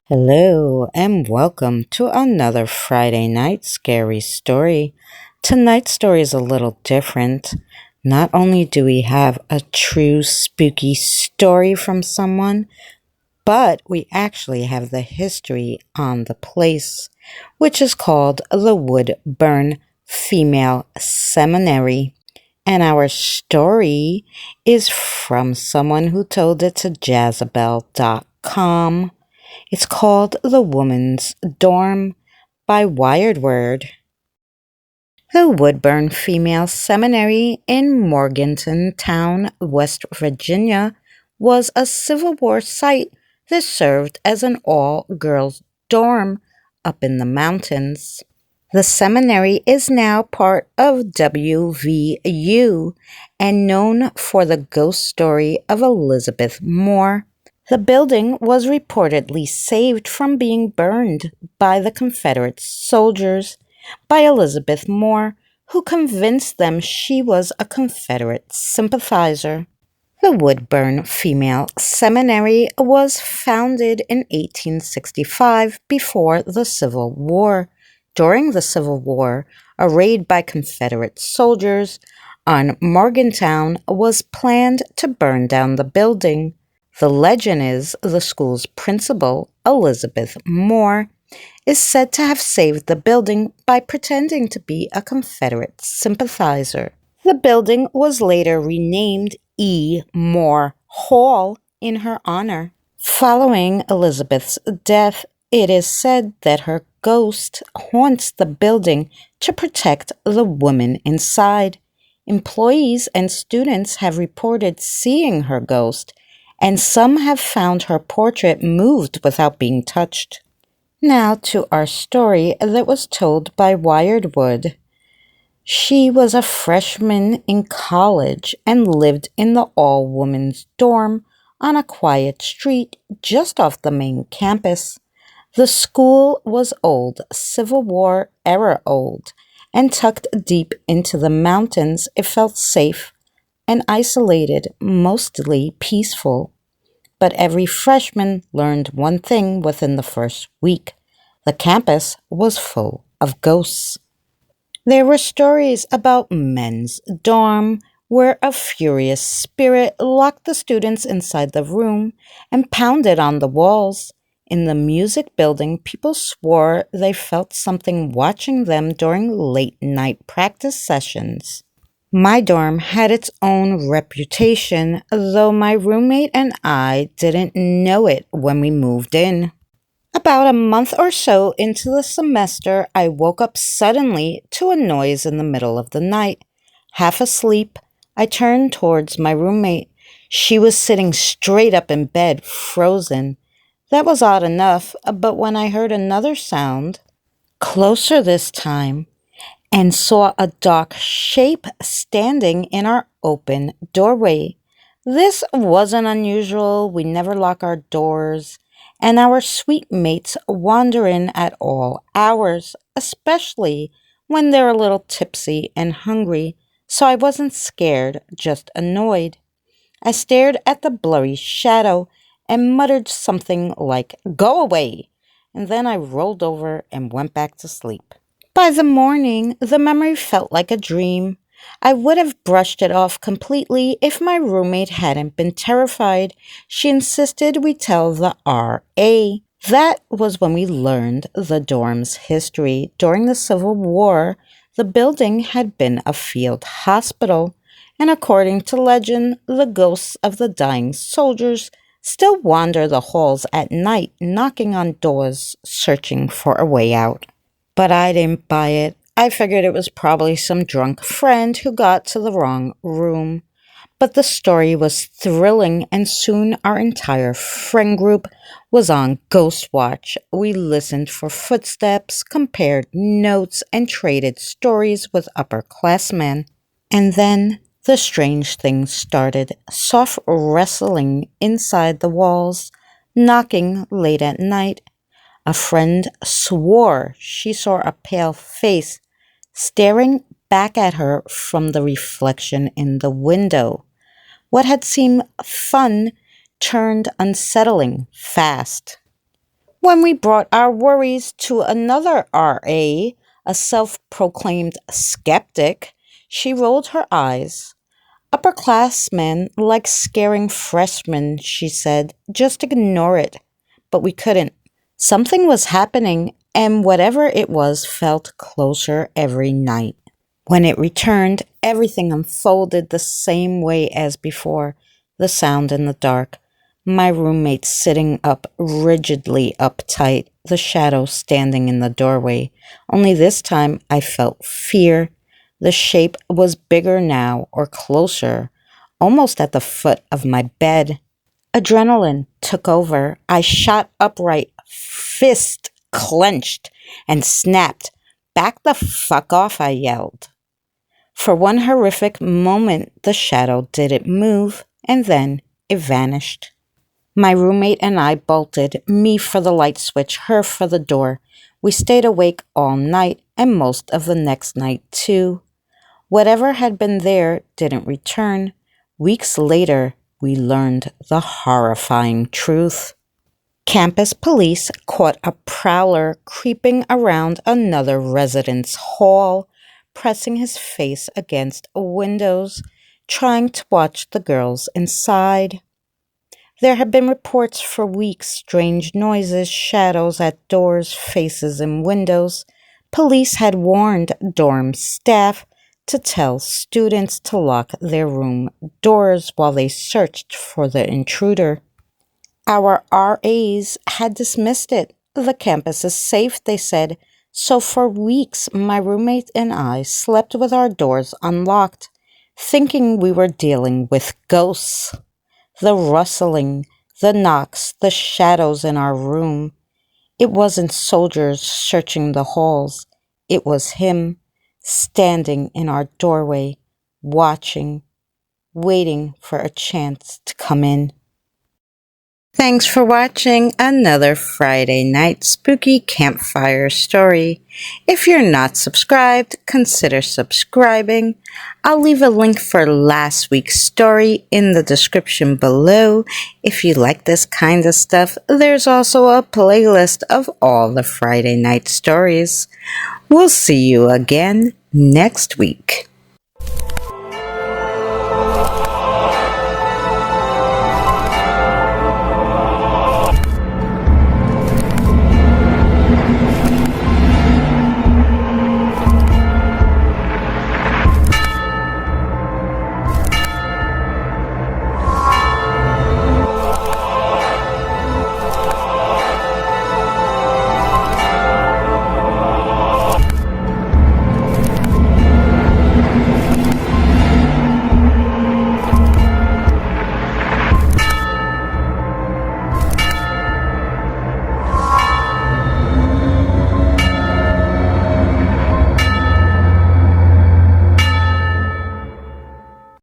Hello, and welcome to another Friday night scary story. Tonight's story is a little different. Not only do we have a true spooky story from someone, but we actually have the history on the place, which is called the Woodburn Female Seminary. And our story is from someone who told it to Jezebel.com. It's called The Woman's Dorm by Wired Word. The Woodburn Female Seminary in Morgantown, West Virginia, was a Civil War site that served as an all-girls dorm up in the mountains. The seminary is now part of WVU and known for the ghost story of Elizabeth Moore. The building was reportedly saved from being burned by the Confederate soldiers by Elizabeth Moore, who convinced them she was a Confederate sympathizer. The Woodburn Female Seminary was founded in 1865 before the Civil War. During the Civil War, a raid by Confederate soldiers on Morgantown was planned to burn down the building. The legend is the school's principal, Elizabeth Moore, is said to have saved the building by pretending to be a Confederate sympathizer. The building was later renamed E. Moore Hall in her honor. Following Elizabeth's death, it is said that her ghost haunts the building to protect the woman inside. Employees and students have reported seeing her ghost, and some have found her portrait moved without being touched. Now to our story that was told by Wired Wood. She was a freshman in college and lived in the all-women's dorm on a quiet street just off the main campus. The school was old, Civil War era old, and tucked deep into the mountains. It felt safe and isolated, mostly peaceful. But every freshman learned one thing within the first week. The campus was full of ghosts. There were stories about men's dorm, where a furious spirit locked the students inside the room and pounded on the walls. In the music building, people swore they felt something watching them during late-night practice sessions. My dorm had its own reputation, though my roommate and I didn't know it when we moved in. About a month or so into the semester, I woke up suddenly to a noise in the middle of the night. Half asleep, I turned towards my roommate. She was sitting straight up in bed, frozen. That was odd enough, but when I heard another sound, closer this time, and saw a dark shape standing in our open doorway. This wasn't unusual. We never lock our doors, and our suite mates wander in at all hours, especially when they're a little tipsy and hungry, so I wasn't scared, just annoyed. I stared at the blurry shadow and muttered something like, "Go away," and then I rolled over and went back to sleep. By the morning, the memory felt like a dream. I would have brushed it off completely if my roommate hadn't been terrified. She insisted we tell the RA. That was when we learned the dorm's history. During the Civil War, the building had been a field hospital, and according to legend, the ghosts of the dying soldiers still wander the halls at night, knocking on doors, searching for a way out. But I didn't buy it. I figured it was probably some drunk friend who got to the wrong room. But the story was thrilling, and soon our entire friend group was on Ghost Watch. We listened for footsteps, compared notes, and traded stories with upperclassmen. And then the strange things started. Soft rustling inside the walls, knocking late at night. A friend swore she saw a pale face staring back at her from the reflection in the window. What had seemed fun turned unsettling fast. When we brought our worries to another RA, a self proclaimed skeptic, she rolled her eyes. Upperclassmen like scaring freshmen, she said. Just ignore it. But we couldn't. Something was happening, and whatever it was felt closer every night. When it returned, everything unfolded the same way as before. The sound in the dark. My roommate sitting up rigidly uptight, the shadow standing in the doorway. Only this time I felt fear. The shape was bigger now, or closer, almost at the foot of my bed. Adrenaline took over. I shot upright, fist clenched, and snapped. Back the fuck off, I yelled. For one horrific moment, the shadow didn't move, and then it vanished. My roommate and I bolted, me for the light switch, her for the door. We stayed awake all night, and most of the next night, too. Whatever had been there didn't return. Weeks later, we learned the horrifying truth. Campus police caught a prowler creeping around another residence hall, pressing his face against windows, trying to watch the girls inside. There had been reports for weeks, strange noises, shadows at doors, faces in windows. Police had warned dorm staff to tell students to lock their room doors while they searched for the intruder. Our RAs had dismissed it. The campus is safe, they said. So for weeks, my roommate and I slept with our doors unlocked, thinking we were dealing with ghosts. The rustling, the knocks, the shadows in our room. It wasn't soldiers searching the halls. It was him, standing in our doorway, watching, waiting for a chance to come in. Thanks for watching another Friday night spooky campfire story. If you're not subscribed, consider subscribing. I'll leave a link for last week's story in the description below. If you like this kind of stuff, there's also a playlist of all the Friday night stories. We'll see you again next week.